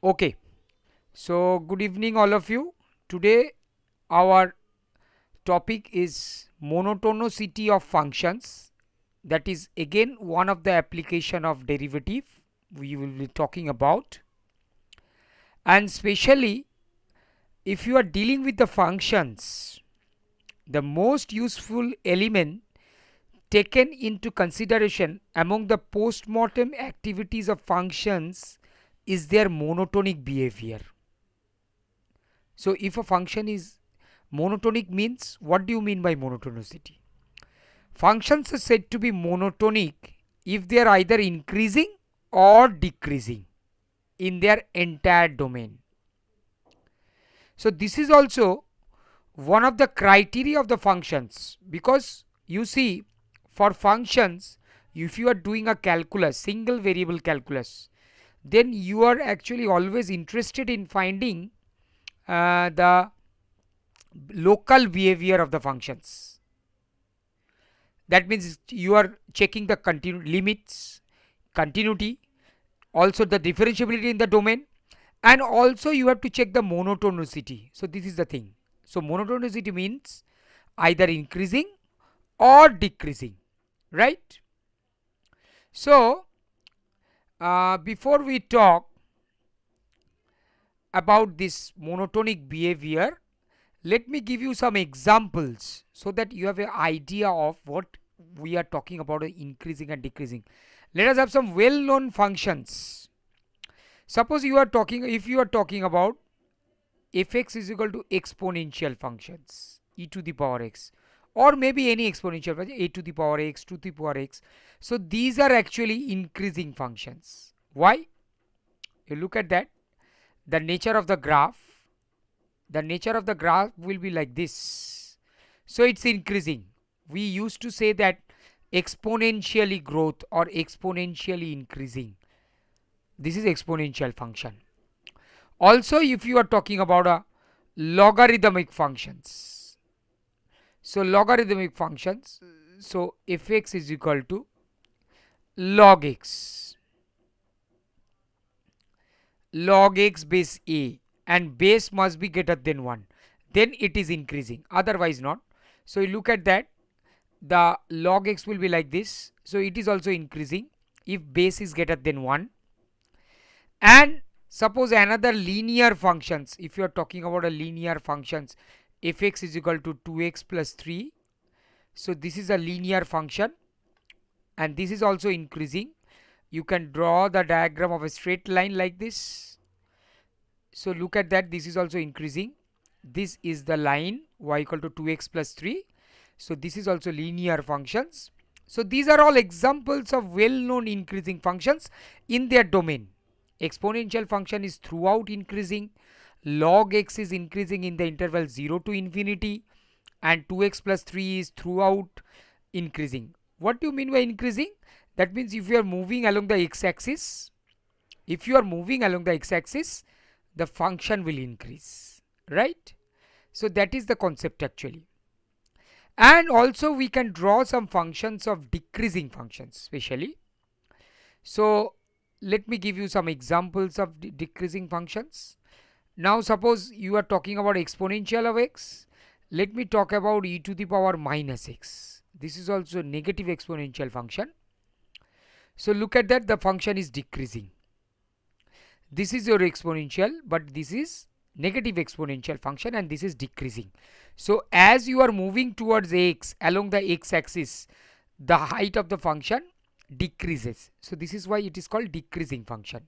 Okay, so good evening, all of you. Today, our topic is monotonicity of functions. That is again one of the application of derivative we will be talking about, and especially if you are dealing with the functions, the most useful element taken into consideration among the post-mortem activities of functions is their monotonic behavior. So if a function is monotonic, means what do you mean by monotonicity? Functions are said to be monotonic if they are either increasing or decreasing in their entire domain. So this is also one of the criteria of the functions, because you see, for functions, if you are doing a calculus, single variable calculus, then you are actually always interested in finding the local behavior of the functions. That means you are checking the limits, continuity, also the differentiability in the domain, and also you have to check the monotonicity. So this is the thing. So monotonicity means either increasing or decreasing, right? So before we talk about this monotonic behavior, let me give you some examples so that you have an idea of what we are talking about, increasing and decreasing. Let us have some well known functions. Suppose you are talking, if you are talking about fx is equal to exponential functions, e to the power x, or maybe any exponential function, a to the power x, to the power x. So these are actually increasing functions. Why? You look at that, the nature of the graph, will be like this. So it's increasing. We used to say that exponentially growth or exponentially increasing. This is exponential function. Also, if you are talking about a logarithmic functions, so logarithmic functions, so fx is equal to log x base a, and base must be greater than 1, then it is increasing, otherwise not. So you look at that, the log x will be like this, so it is also increasing if base is greater than 1. And suppose another linear functions, if you are talking about a linear functions, fx is equal to 2x plus 3, so this is a linear function and this is also increasing. You can draw the diagram of a straight line like this. So look at that, this is also increasing. This is the line y equal to 2x plus 3. So this is also linear functions. So these are all examples of well known increasing functions in their domain. Exponential function is throughout increasing, log x is increasing in the interval 0 to infinity, and 2x plus 3 is throughout increasing. What do you mean by increasing? That means if you are moving along the x-axis, the function will increase, right? So that is the concept actually. And also we can draw some functions of decreasing functions especially. So let me give you some examples of decreasing functions. Now suppose you are talking about exponential of x. Let me talk about e to the power minus x. This is also negative exponential function. So look at that, the function is decreasing. This is your exponential, but this is negative exponential function and this is decreasing. So as you are moving towards x along the x-axis, the height of the function decreases. So this is why it is called decreasing function.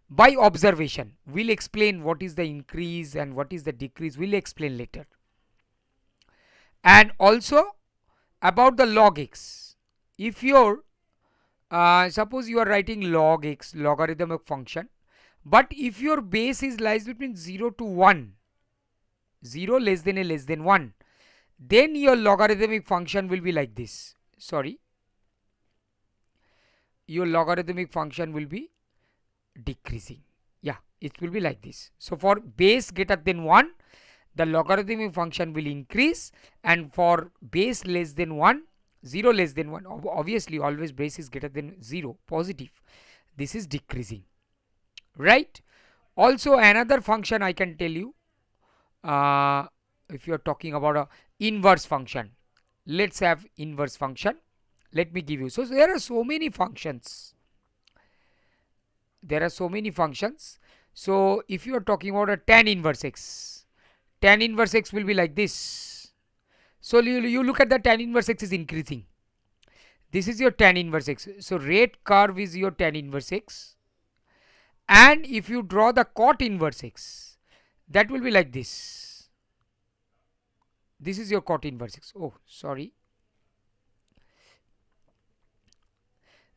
By observation, we'll explain what is the increase and what is the decrease, we'll explain later. And also about the log x, if you're suppose you are writing log x, logarithmic function, but if your base is lies between 0 to 1, 0 less than a less than 1, then your logarithmic function will be like this. Your logarithmic function will be decreasing. Yeah, it will be like this. So for base greater than 1, the logarithmic function will increase, and for base less than 1, 0 less than 1, obviously always base is greater than 0, positive, this is decreasing, right? Also another function I can tell you, uh, if you are talking about a inverse function, let's have inverse function. Let me give you. So there are so many functions. There are so many functions. So if you are talking about a tan inverse x, tan inverse x will be like this. So you look at the tan inverse x is increasing. This is your tan inverse x. So red curve is your tan inverse x. And if you draw the cot inverse x, that will be like this. This is your cot inverse x. Oh, sorry.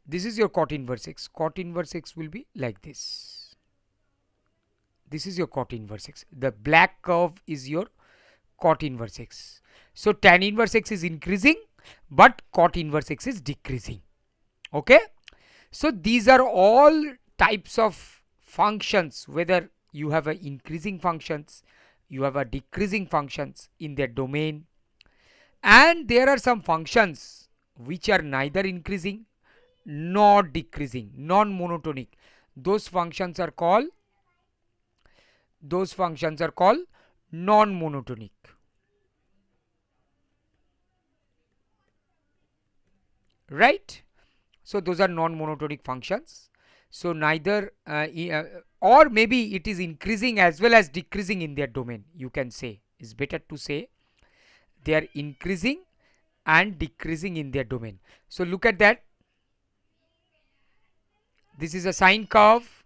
This is your cot inverse x. Cot inverse x will be like this. This is your cot inverse x. The black curve is your cot inverse x. So tan inverse x is increasing, but cot inverse x is decreasing. Okay. So these are all types of functions, whether you have a increasing functions, you have a decreasing functions in their domain, and there are some functions which are neither increasing nor decreasing, non-monotonic. Those functions are called non-monotonic, right? So those are non-monotonic functions. So neither or maybe it is increasing as well as decreasing in their domain. You can say, it's better to say they are increasing and decreasing in their domain. So look at that. This is a sine curve.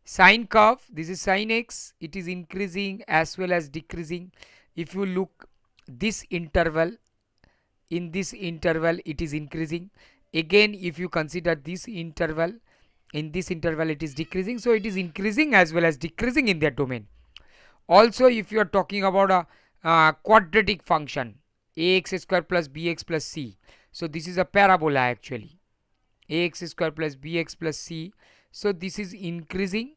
Sine curve, this is sine x. It is increasing as well as decreasing. If you look this interval, in this interval it is increasing. Again, if you consider this interval, in this interval it is decreasing. So it is increasing as well as decreasing in their domain. Also, if you are talking about a quadratic function, ax square plus bx plus c. So this is a parabola actually. Ax square plus bx plus c. So this is increasing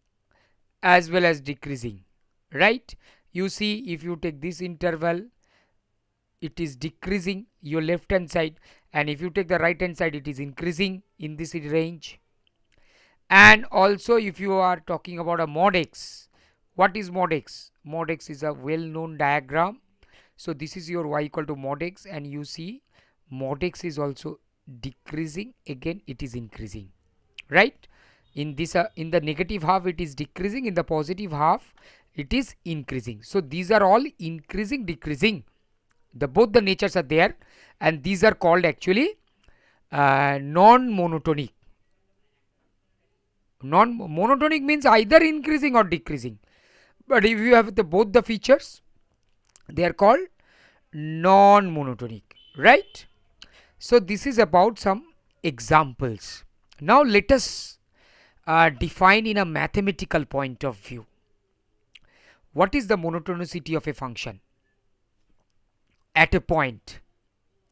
as well as decreasing, right? You see, if you take this interval, it is decreasing your left hand side, and if you take the right hand side, it is increasing in this range. And also, if you are talking about a mod x, what is mod x? Mod x is a well known diagram. So this is your y equal to mod x, and you see mod x is also decreasing, again it is increasing, right? In this in the negative half it is decreasing, in the positive half it is increasing. So these are all increasing, decreasing, the both the natures are there, and these are called actually non-monotonic. Non-monotonic means either increasing or decreasing, but if you have the both the features, they are called non-monotonic, right? So this is about some examples. Now let us define in a mathematical point of view, what is the monotonicity of a function at a point.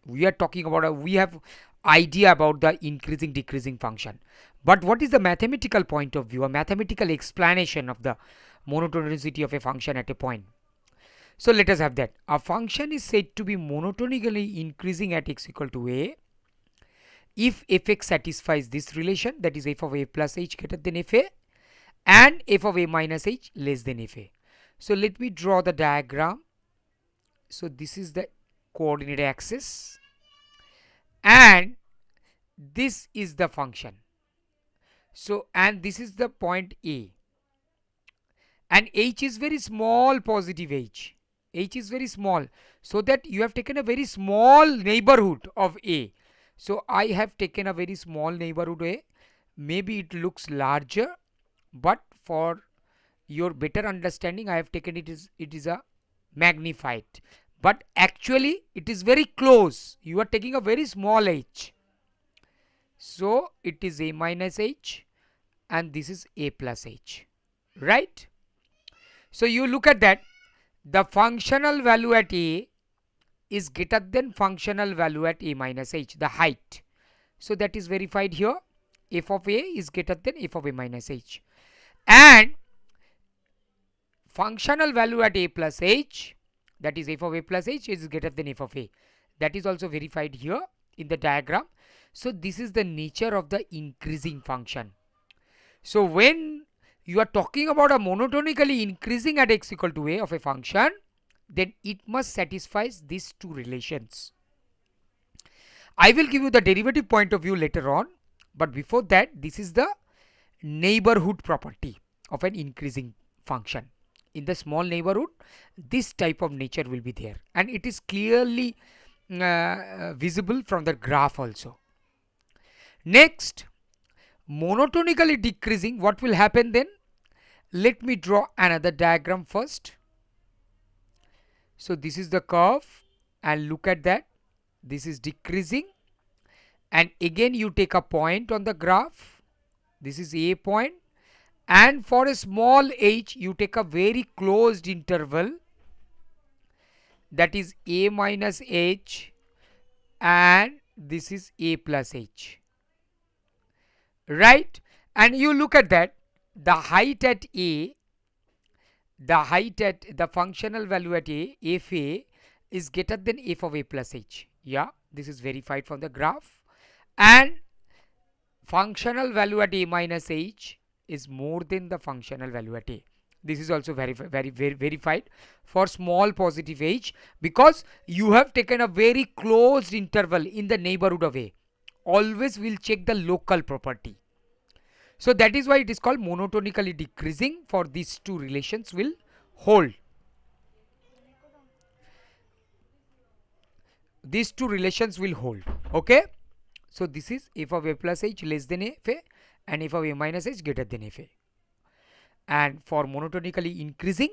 We are talking about we have idea about the increasing decreasing function, but what is the mathematical point of view, a mathematical explanation of the monotonicity of a function at a point. So let us have that. A function is said to be monotonically increasing at x equal to a if fx satisfies this relation, that is f of a plus h greater than fa and f of a minus h less than fa. So let me draw the diagram. So this is the coordinate axis and this is the function. So and this is the point a, and h is very small, positive h is very small, so that you have taken a very small neighborhood of a. So I have taken a very small neighborhood a. Maybe it looks larger, but for your better understanding I have taken it is a magnified, but actually it is very close. You are taking a very small h, so it is a minus h and this is a plus h, right? So you look at that, the functional value at a is greater than functional value at a minus h, the height. So that is verified here. F of a is greater than f of a minus h, and functional value at a plus h, that is f of a plus h, is greater than f of a. That is also verified here in the diagram. So this is the nature of the increasing function. So when you are talking about a monotonically increasing at x equal to a of a function, then it must satisfy these two relations. I will give you the derivative point of view later on, but before that, this is the neighborhood property of an increasing function. In the small neighborhood, this type of nature will be there, and it is clearly visible from the graph also. Next, monotonically decreasing, what will happen then? Let me draw another diagram first. So this is the curve, and look at that, this is decreasing, and again you take a point on the graph, this is a point, and for a small h you take a very closed interval, that is a minus h, and this is a plus h, right? And you look at that, the height at a, the functional value at a, f a, is greater than f of a plus h. Yeah, this is verified from the graph. And functional value at a minus h is more than the functional value at a. This is also verified for small positive h, because you have taken a very closed interval in the neighborhood of a. Always will check the local property. So that is why it is called monotonically decreasing, for these two relations will hold. These two relations will hold. Okay. So this is f of a plus h less than f a, and f of a minus h greater than f a. And for monotonically increasing,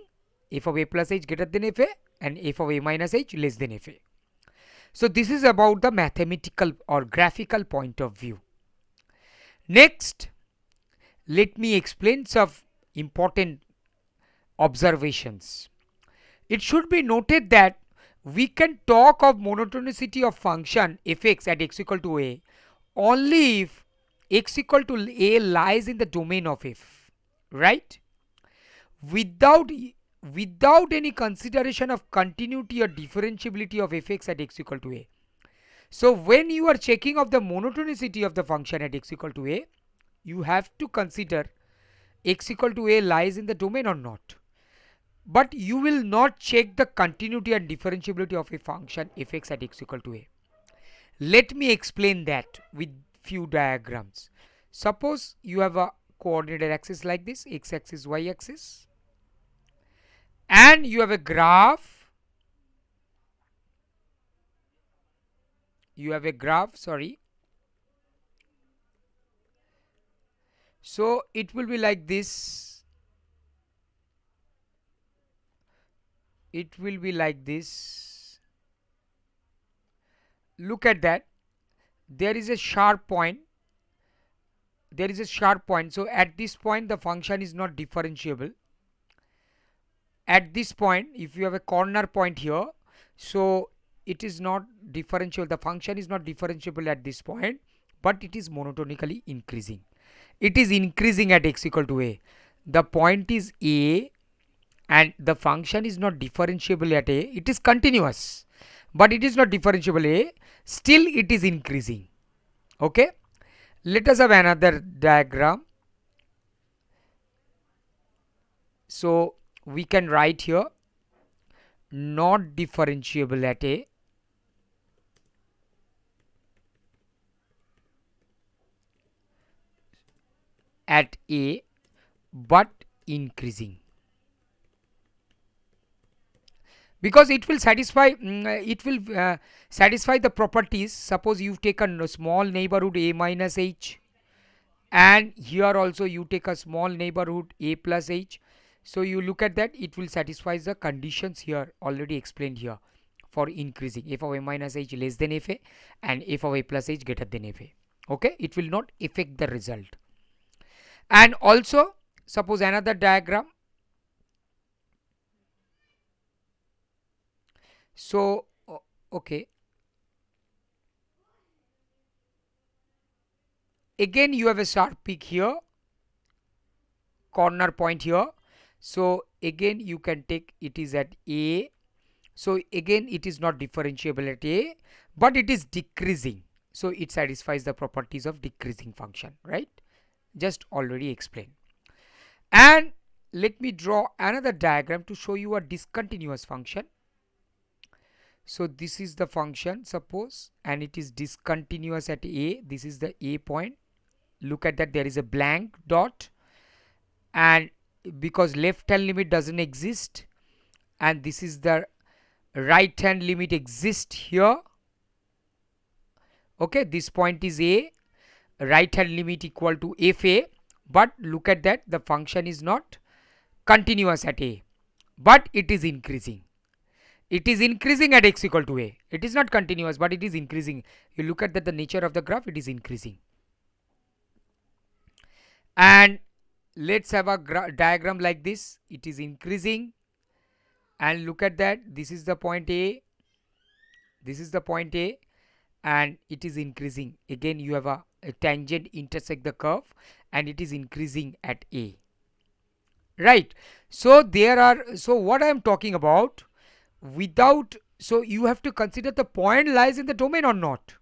f of a plus h greater than f a, and f of a minus h less than f a. So this is about the mathematical or graphical point of view. Next, let me explain some important observations. It should be noted that we can talk of monotonicity of function fx at x equal to a only if x equal to a lies in the domain of f, right? Without any consideration of continuity or differentiability of fx at x equal to a. So when you are checking of the monotonicity of the function at x equal to a, you have to consider x equal to a lies in the domain or not. But you will not check the continuity and differentiability of a function fx at x equal to a. Let me explain that with few diagrams. Suppose you have a coordinated axis like this, x axis, y axis, and you have a graph. So it will be like this. Look at that. There is a sharp point. So at this point the function is not differentiable. At this point, if you have a corner point here, so it is not differentiable. The function is not differentiable at this point, but it is monotonically increasing. It is increasing at x equal to a. The point is a, and the function is not differentiable at a. It is continuous, but it is not differentiable a. Still it is increasing. Okay. Let us have another diagram. So we can write here not differentiable at a but increasing, because it will satisfy satisfy the properties. Suppose you've taken a small neighborhood a minus h, and here also you take a small neighborhood a plus h. So you look at that, it will satisfy the conditions here already explained here for increasing, f of a minus h less than f a and f of a plus h greater than f a. Okay, it will not affect the result. And also suppose another diagram. So okay, again you have a sharp peak here, corner point here. So again you can take it is at a. So again it is not differentiable at a, but it is decreasing. So it satisfies the properties of decreasing function, right? Just already explained. And let me draw another diagram to show you a discontinuous function. So this is the function, suppose, and it is discontinuous at A. This is the A point. Look at that, there is a blank dot, and because left hand limit doesn't exist, and this is the right hand limit exists here. Okay, this point is A, right hand limit equal to fa, but look at that, the function is not continuous at A, but it is increasing. It is increasing at x equal to A. It is not continuous, but it is increasing. You look at that, the nature of the graph, it is increasing. And let's have a diagram like this. It is increasing, and look at that, this is the point A, this is the point A, and it is increasing. Again, you have a tangent intersect the curve, and it is increasing at A, right? So there are, so what I am talking about, without, so you have to consider the point lies in the domain or not,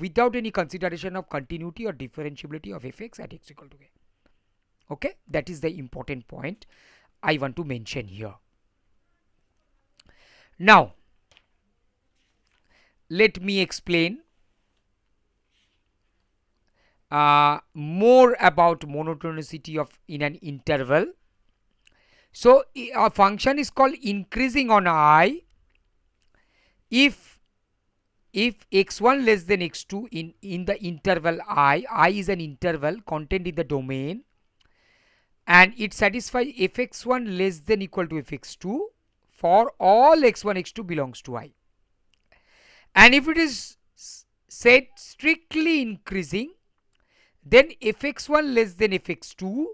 without any consideration of continuity or differentiability of fx at x equal to A. Okay, that is the important point I want to mention here. Now let me explain more about monotonicity of in an interval. So a function is called increasing on I if x1 less than x2 in the interval I is an interval contained in the domain, and it satisfies fx1 less than equal to fx2 for all x1 x2 belongs to I. And if it is said strictly increasing, then fx1 less than fx2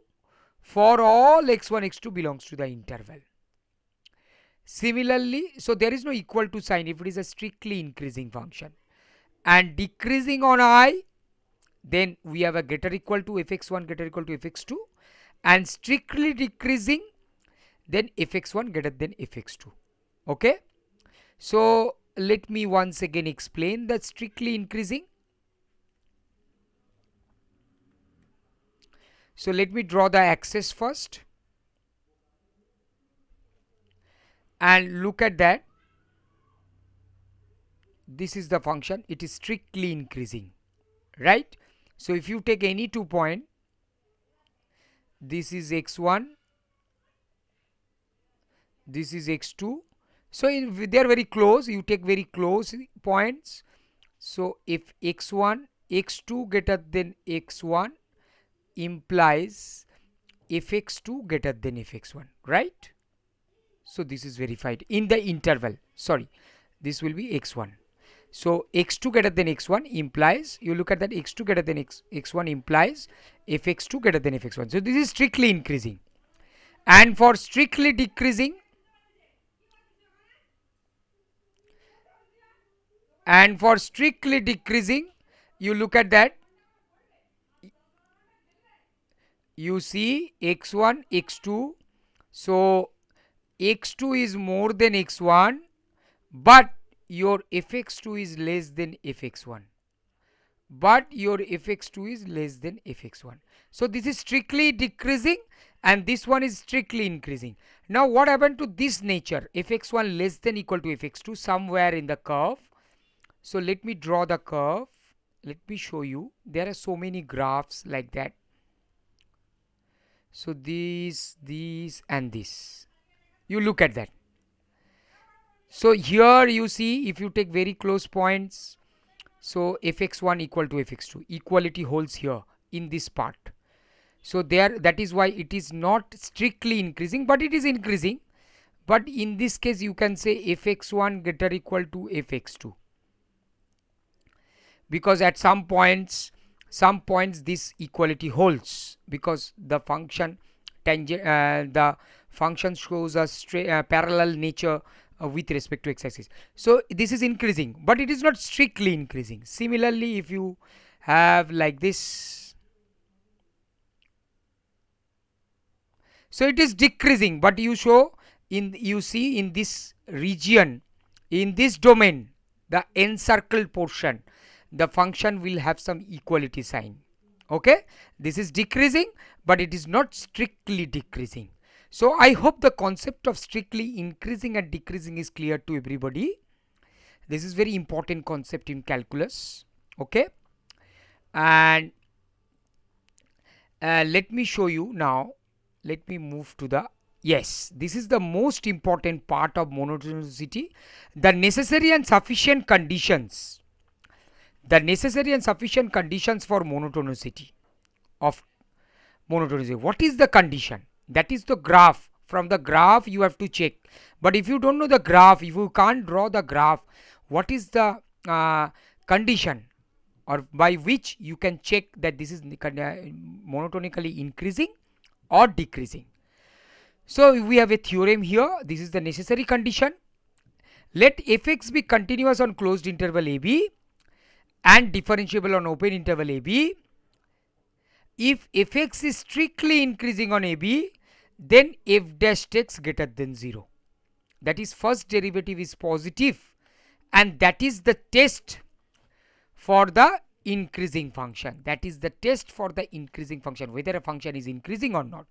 for all x1 x2 belongs to the interval. Similarly, so there is no equal to sign if it is a strictly increasing function, and decreasing on I, then we have a greater equal to fx1 greater equal to fx2, and strictly decreasing, then fx1 greater than fx2. Okay, so let me once again explain that strictly increasing. So let me draw the axis first, and look at that, this is the function, it is strictly increasing, right? So if you take any 2 point, this is x1, this is x2, so they are very close, you take very close points. So if x1 x2 greater than x1 implies fx2 greater than fx1, right? So this is verified in the interval, sorry, this will be x1. So x2 greater than x1 implies, you look at that, x2 greater than x1 implies fx2 greater than fx1. So this is strictly increasing. And for strictly decreasing, you look at that, you see x1 x2, so x2 is more than x1, but your fx2 is less than fx1, so this is strictly decreasing, and this one is strictly increasing. Now what happened to this nature, fx1 less than equal to fx2 somewhere in the curve? So let me draw the curve, let me show you, there are so many graphs like that. So these and this, you look at that. So here you see, if you take very close points, so fx1 equal to fx2, equality holds here in this part. So there, that is why it is not strictly increasing, but it is increasing. But in this case you can say fx1 greater equal to fx2, because at some points this equality holds, because the function the function shows a parallel nature with respect to x-axis. So this is increasing, but it is not strictly increasing. Similarly, if you have like this, so it is decreasing, but you see in this region, in this domain, the encircled portion, the function will have some equality sign. Okay, this is decreasing, but it is not strictly decreasing. So I hope the concept of strictly increasing and decreasing is clear to everybody. This is very important concept in calculus. Okay, and let me show you now. Let me move to the, yes, this is the most important part of monotonicity, the necessary and sufficient conditions. The necessary and sufficient conditions for monotonicity of monotonicity. What is the condition? That is the graph. From the graph you have to check. But if you don't know the graph, if you can't draw the graph, what is the condition or by which you can check that this is monotonically increasing or decreasing? So we have a theorem here. This is the necessary condition. Let fx be continuous on closed interval ab and differentiable on open interval ab. If fx is strictly increasing on ab, then f dash x greater than 0. That is, first derivative is positive, and that is the test for the increasing function. That is the test for the increasing function, whether a function is increasing or not.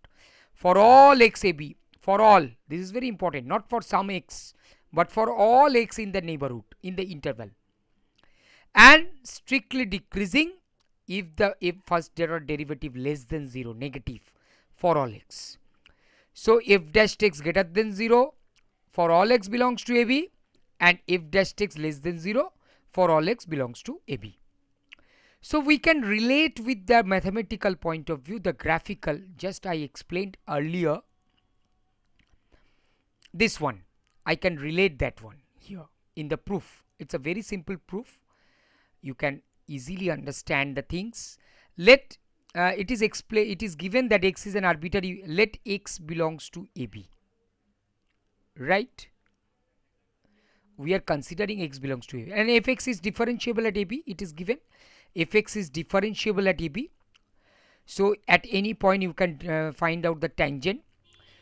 For all x ab, for all, this is very important, not for some x, but for all x in the neighborhood, in the interval, and strictly decreasing if first derivative less than 0, negative, for all x. So f dash x greater than 0 for all x belongs to ab, and f dash x less than 0 for all x belongs to ab. So we can relate with the mathematical point of view, the graphical, just I explained earlier. This one, I can relate that one here in the proof. It's a very simple proof. You can easily understand the things. Let it is given that x is an arbitrary, let x belongs to ab, right? We are considering x belongs to ab, and fx is differentiable at ab. It is given fx is differentiable at ab. So at any point you can find out the tangent.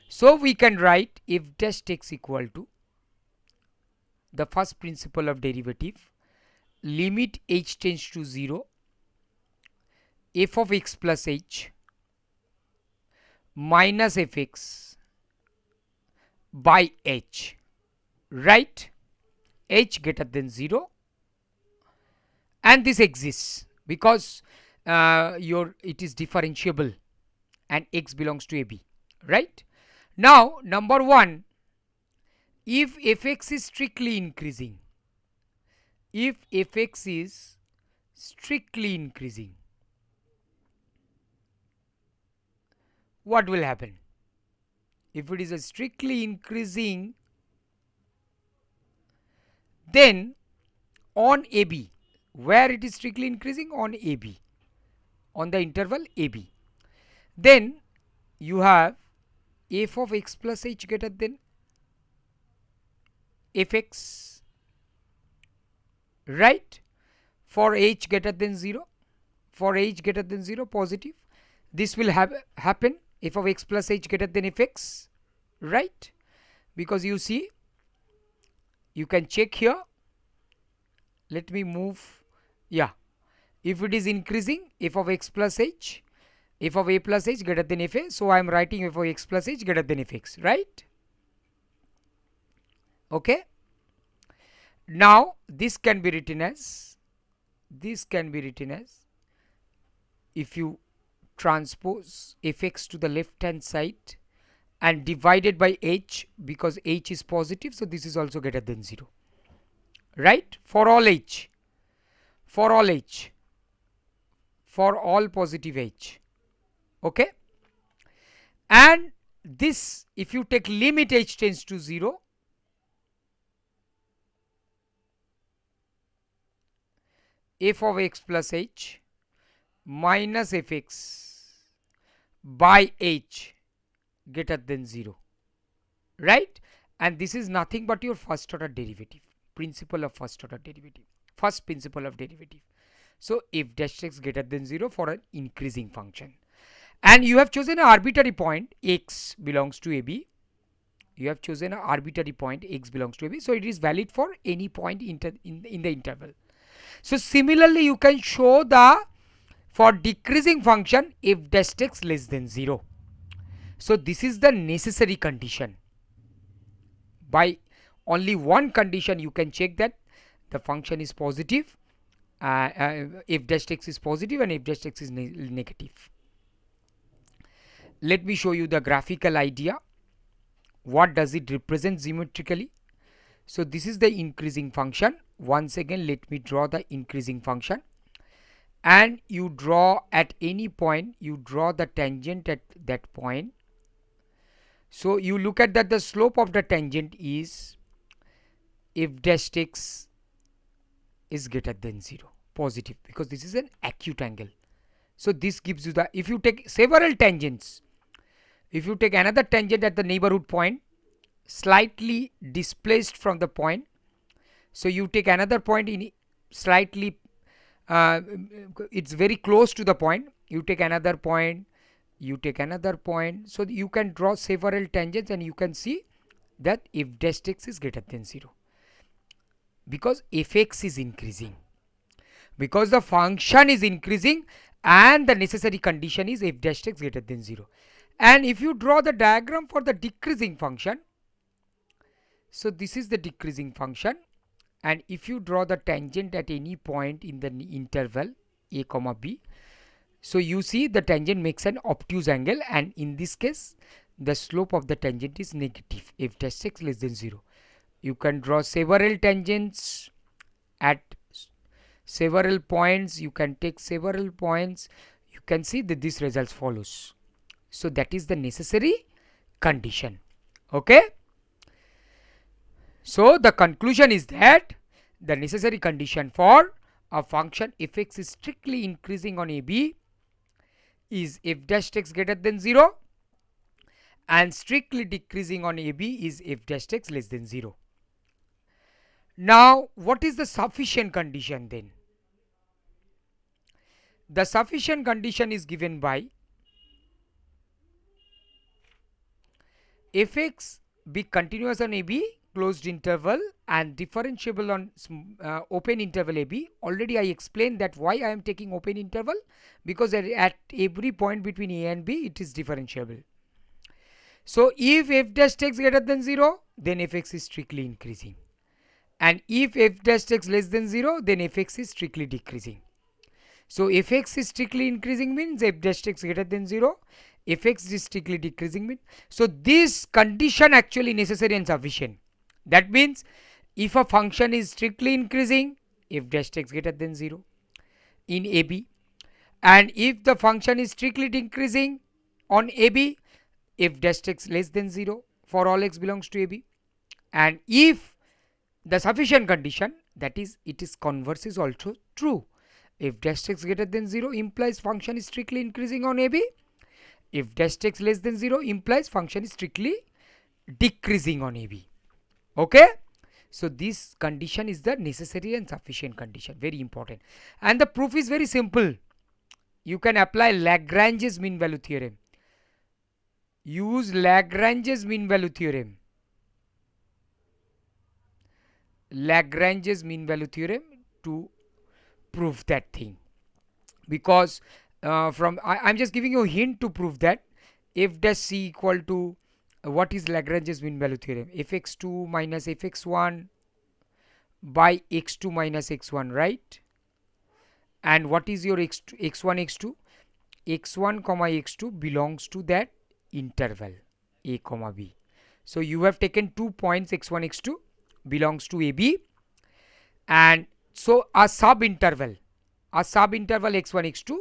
So we can write f dash x equal to the first principle of derivative, limit h tends to 0, f of x plus h minus fx by h, right? H greater than 0, and this exists because it is differentiable and x belongs to ab, right? Now number 1, if fx is strictly increasing, if fx is strictly increasing, what will happen? If it is a strictly increasing, then on AB, where it is strictly increasing? On AB, on the interval AB, then you have f of x plus h greater than fx, right? For h greater than 0, for h greater than 0 positive, this will happen, f of x plus h greater than fx, right? Because you see, you can check here. Let me move. Yeah, if it is increasing, f of x plus h, f of a plus h greater than fa. So I am writing f of x plus h greater than fx, right? Okay. Now this can be written as, if you transpose fx to the left hand side and divided by h, because h is positive, so this is also greater than 0, right? For all h, for all h, for all positive h, okay? And this, if you take limit h tends to 0, f of x plus h minus fx by h greater than 0, right? And this is nothing but your first order derivative, principle of first order derivative, first principle of derivative. So f dash x greater than 0 for an increasing function, and you have chosen an arbitrary point, x belongs to ab. You have chosen an arbitrary point, x belongs to ab, so it is valid for any point in the interval. So similarly, you can show the for decreasing function if dash x less than 0. So this is the necessary condition. By only one condition you can check that the function is positive, if dash x is positive and if dash x is negative. Let me show you the graphical idea. What does it represent geometrically? So this is the increasing function. Once again, let me draw the increasing function, and you draw at any point, you draw the tangent at that point. So you look at that the slope of the tangent is if dash x is greater than 0, positive, because this is an acute angle. So this gives you the, if you take several tangents, if you take another tangent at the neighborhood point slightly displaced from the point, so you take another point in slightly it's very close to the point, you take another point, you take another point, so you can draw several tangents and you can see that if dash x is greater than 0, because fx is increasing, because the function is increasing and the necessary condition is f dash x greater than 0. And if you draw the diagram for the decreasing function, so this is the decreasing function, and if you draw the tangent at any point in the interval a comma b, so you see the tangent makes an obtuse angle, and in this case the slope of the tangent is negative if dash x less than 0. You can draw several tangents at several points, you can take several points, you can see that this result follows. So that is the necessary condition. Okay, so the conclusion is that the necessary condition for a function fx is strictly increasing on AB is f dash x greater than 0, and strictly decreasing on AB is f dash x less than 0. Now what is the sufficient condition then? The sufficient condition is given by fx be continuous on AB closed interval and differentiable on open interval AB. Already I explained that why I am taking open interval, because at every point between A and B it is differentiable. So if f dash x greater than 0, then fx is strictly increasing, and if f dash x less than 0, then fx is strictly decreasing. So fx is strictly increasing means f dash x greater than 0, fx is strictly decreasing means. So this condition actually necessary and sufficient. That means if a function is strictly increasing, f dash x greater than 0 in AB, and if the function is strictly decreasing on AB, f dash x less than 0 for all x belongs to AB, and if the sufficient condition, that is it is converse is also true. If dash x greater than 0 implies function is strictly increasing on AB, if dash x less than 0 implies function is strictly decreasing on AB. Okay, so this condition is the necessary and sufficient condition, very important, and the proof is very simple. You can apply Lagrange's mean value theorem. Use Lagrange's mean value theorem. Lagrange's mean value theorem to prove that thing, because I'm just giving you a hint to prove that f dash c equal to what is Lagrange's mean value theorem, fx2 minus fx1 by x2 minus x1, right? And what is your x2, x1 x2? x1 comma x2 belongs to that interval a comma b. So you have taken 2 points x1 x2 belongs to AB, and so a sub interval x1 x2,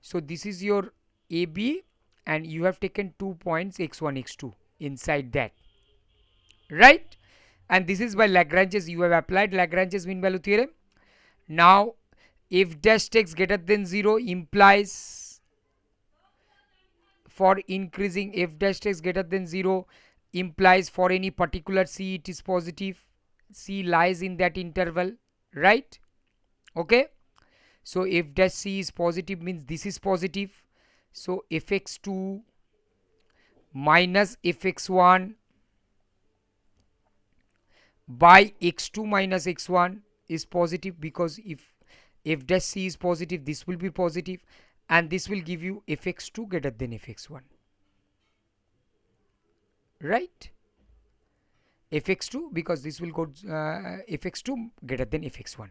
so this is your AB, and you have taken 2 points x1 x2 inside that, right? And this is by Lagrange's, you have applied Lagrange's mean value theorem. Now if dash x greater than 0 implies, for increasing f dash x greater than 0 implies for any particular c it is positive, c lies in that interval, right? Okay, so if dash c is positive means this is positive, so fx2 minus fx1 by x2 minus x1 is positive, because if f dash c is positive, this will be positive, and this will give you fx2 greater than fx1, right? Fx2, because this will go fx2 greater than fx1.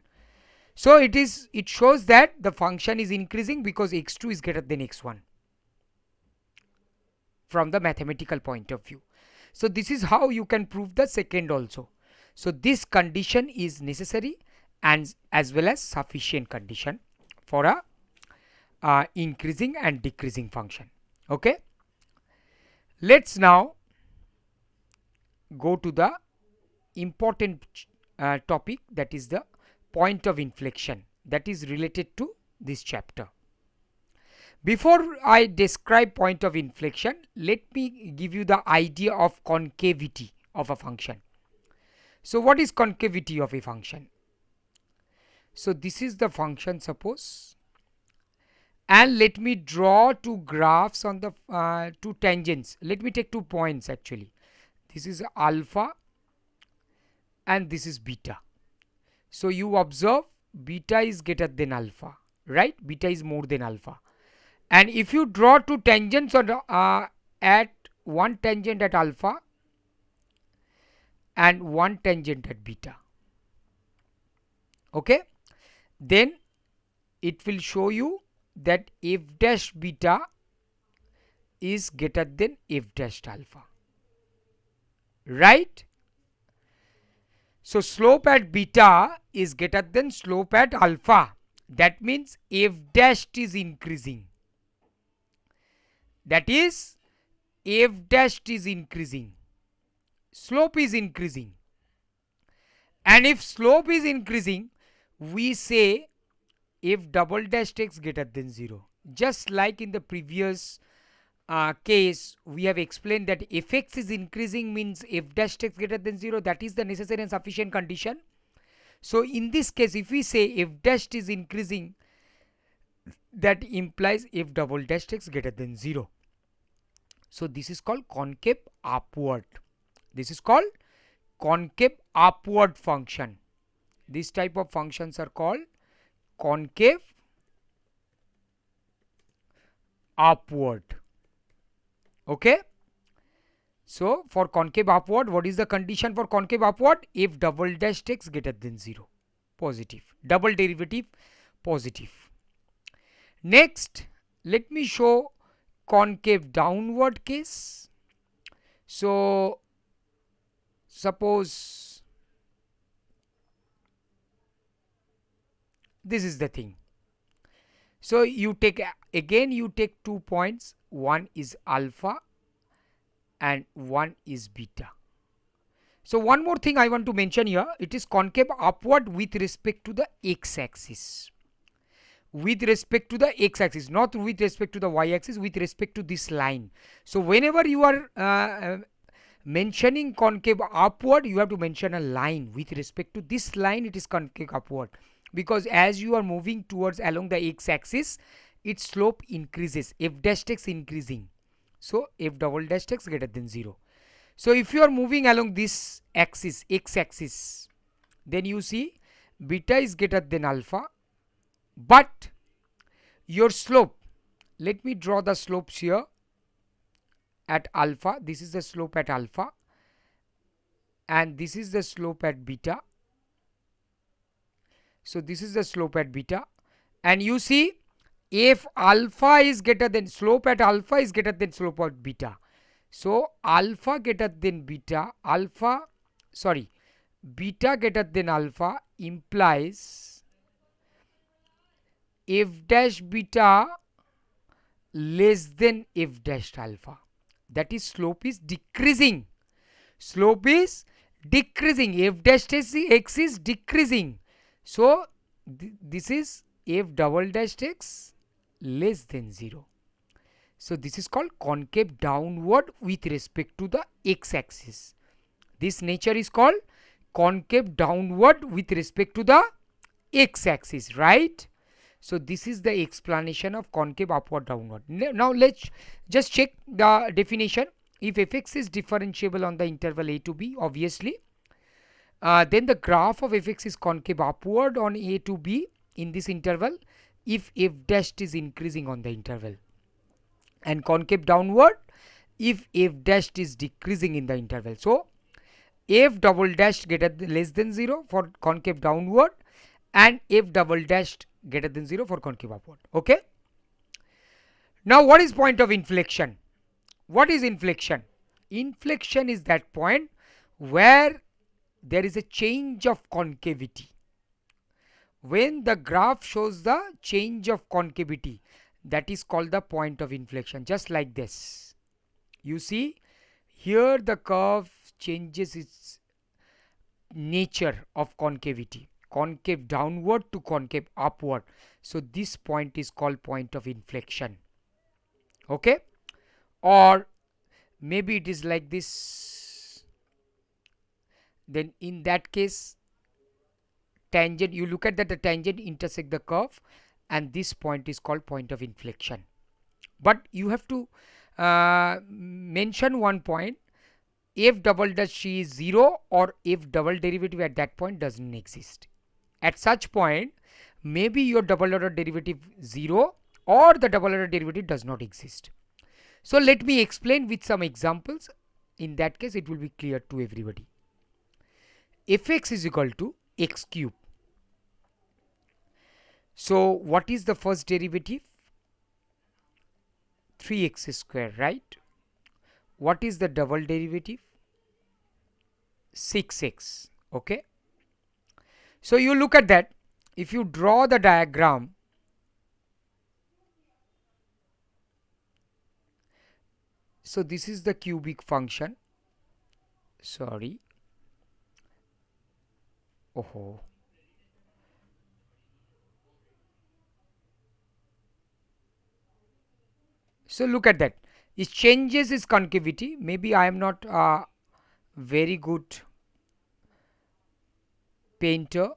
So it shows that the function is increasing because x2 is greater than x1 from the mathematical point of view. So this is how you can prove the second also. So this condition is necessary and as well as sufficient condition for a increasing and decreasing function. Okay, let's now go to the important topic, that is the point of inflection, that is related to this chapter. Before I describe point of inflection, let me give you the idea of concavity of a function. So what is concavity of a function? So this is the function, suppose, and let me draw two graphs on the two tangents. Let me take 2 points actually. This is alpha and this is beta. So you observe beta is greater than alpha, right? Beta is more than alpha. And if you draw two tangents on at one tangent at alpha and one tangent at beta, okay, then it will show you that f dash beta is greater than f dash alpha, right? So slope at beta is greater than slope at alpha. That means f dash is increasing. That is, f dash is increasing. Slope is increasing. And if slope is increasing, we say f double dash x greater than 0. Just like in the previous case, we have explained that fx is increasing means f dash x greater than 0. That is the necessary and sufficient condition. So in this case, if we say f dash is increasing, that implies f double dash x greater than 0. So this is called concave upward. This is called concave upward function. This type of functions are called concave upward. Okay. So for concave upward, what is the condition for concave upward? F double dash x greater than 0. Positive. Double derivative positive. Next, let me show concave downward case. So suppose this is the thing. So you take, again you take 2 points, one is alpha and one is beta. So one more thing I want to mention here, it is concave upward with respect to the x-axis. With respect to the x-axis, not with respect to the y-axis, with respect to this line. So whenever you are mentioning concave upward, you have to mention a line. With respect to this line, it is concave upward, because as you are moving towards along the x-axis, its slope increases, f dash x increasing. So f double dash x greater than 0. So if you are moving along this axis, x-axis, then you see beta is greater than alpha, but your slope, let me draw the slopes here at alpha. This is the slope at alpha and this is the slope at beta. So this is the slope at beta, and you see if alpha is greater than, slope at alpha is greater than slope at beta. So alpha greater than beta, beta greater than alpha implies f dash beta less than f dash alpha. That is, slope is decreasing. Slope is decreasing. F dash x is decreasing. So this is f double dash x less than 0. So this is called concave downward with respect to the x-axis. This nature is called concave downward with respect to the x-axis, right? So this is the explanation of concave upward downward. Now let's just check the definition. If fx is differentiable on the interval a to b, obviously, then the graph of fx is concave upward on a to b in this interval if f dash is increasing on the interval, and concave downward if f dash is decreasing in the interval. So f double dash less than 0 for concave downward and f double dash greater than 0 for concave upward. Okay. Now what is point of inflection? What is inflection? Inflection is that point where there is a change of concavity. When the graph shows the change of concavity, that is called the point of inflection. Just like this, you see here the curve changes its nature of concavity, concave downward to concave upward. So this point is called point of inflection. Okay. Or maybe it is like this, then in that case tangent, you look at that the tangent intersect the curve, and this point is called point of inflection. But you have to mention one point: f double dash is 0 or f double derivative at that point doesn't exist. At such point maybe your double order derivative 0 or the double order derivative does not exist. So let me explain with some examples. In that case it will be clear to everybody. Fx is equal to x cube. So what is the first derivative? 3x square, right? What is the double derivative? 6x. Okay. So you look at that. If you draw the diagram, so this is the cubic function. Sorry. Oh. So look at that. It changes its concavity. Maybe I am not a very good painter.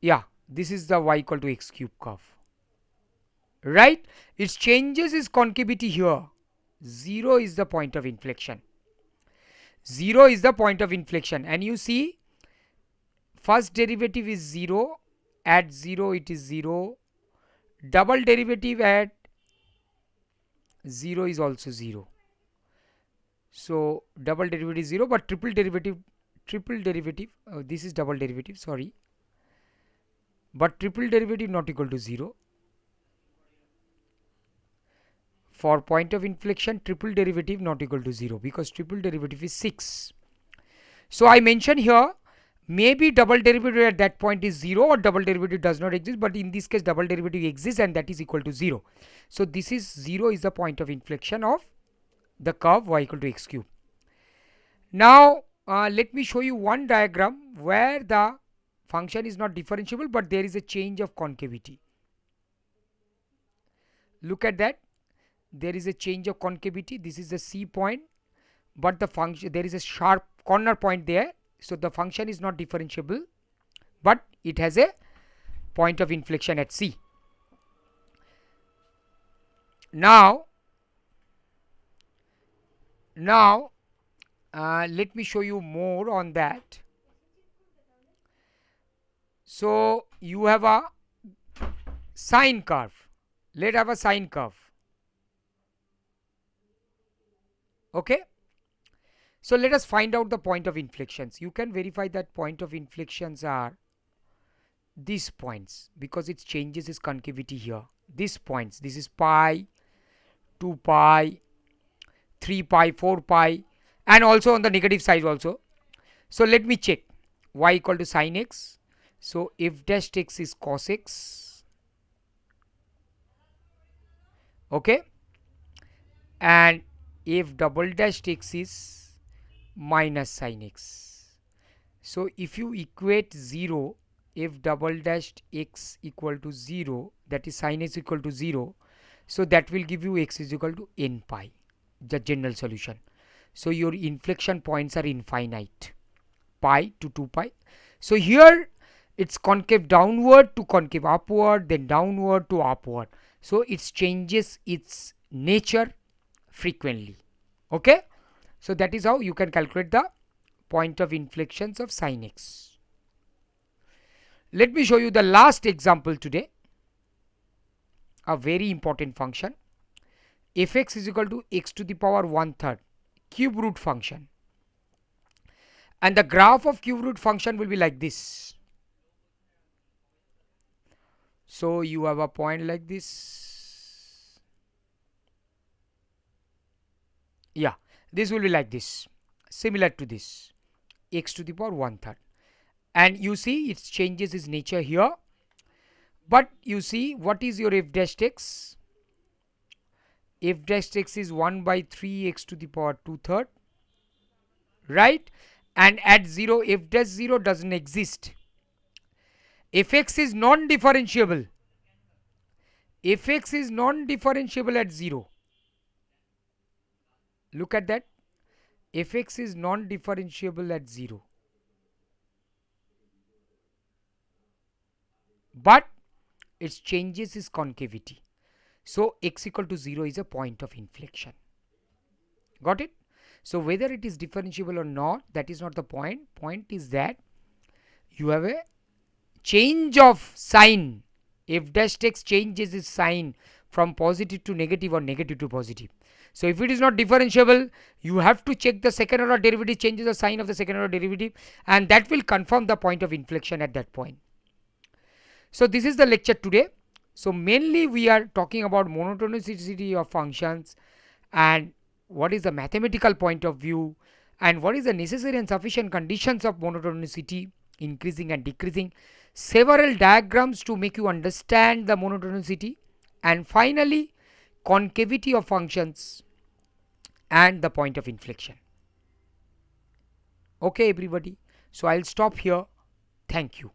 Yeah, this is the y equal to x cube curve. Right? It changes its concavity here. 0 is the point of inflection. 0 is the point of inflection. And you see, first derivative is 0. At 0 it is 0. Double derivative at 0 is also 0. So double derivative is 0, but triple derivative, this is double derivative, sorry, but triple derivative not equal to 0. For point of inflection, triple derivative not equal to 0 because triple derivative is 6. So I mentioned here, maybe double derivative at that point is 0 or double derivative does not exist, but in this case double derivative exists and that is equal to 0. So this is 0 is the point of inflection of the curve y equal to x cube. Now let me show you one diagram where the function is not differentiable but there is a change of concavity. Look at that. There is a change of concavity. This is the C point, but the function, there is a sharp corner point there. So the function is not differentiable, but it has a point of inflection at C. Now let me show you more on that. So you have a sine curve. Let's have a sine curve. Okay. So let us find out the point of inflections. You can verify that point of inflections are these points because it changes its concavity here. These points, this is pi, 2 pi, 3 pi, 4 pi, and also on the negative side also. So let me check. Y equal to sine x. So f dash x is cos x. Okay. And f double dash x is minus sine x. So if you equate 0, f double dash x equal to 0, that is sine x equal to 0, so that will give you x is equal to n pi, the general solution. So your inflection points are infinite, pi to 2 pi. So here it's concave downward to concave upward, then downward to upward. So it changes its nature frequently. Okay. So that is how you can calculate the point of inflections of sine x. let me show you the last example today, a very important function. Fx is equal to x to the power 1/3 cube root function, and the graph of cube root function will be like this. So you have a point like this. Yeah, this will be like this, similar to this, x to the power 1/3, and you see it changes its nature here. But you see, what is your f dash x? F dash x is 1 by 3 x to the power 2/3, right? And at 0, f dash 0 doesn't exist. Fx is non-differentiable. Fx is non-differentiable at 0. Look at that. Fx is non-differentiable at 0. But its changes is concavity. So x equal to 0 is a point of inflection. Got it? So whether it is differentiable or not, that is not the point. Point is that you have a change of sign. F dash x changes its sign from positive to negative or negative to positive. So if it is not differentiable, you have to check the second order derivative changes the sign of the second order derivative, and that will confirm the point of inflection at that point. So this is the lecture today. So mainly we are talking about monotonicity of functions, and what is the mathematical point of view, and what is the necessary and sufficient conditions of monotonicity, increasing and decreasing, several diagrams to make you understand the monotonicity, and finally concavity of functions and the point of inflection. Okay everybody, so I'll stop here. Thank you.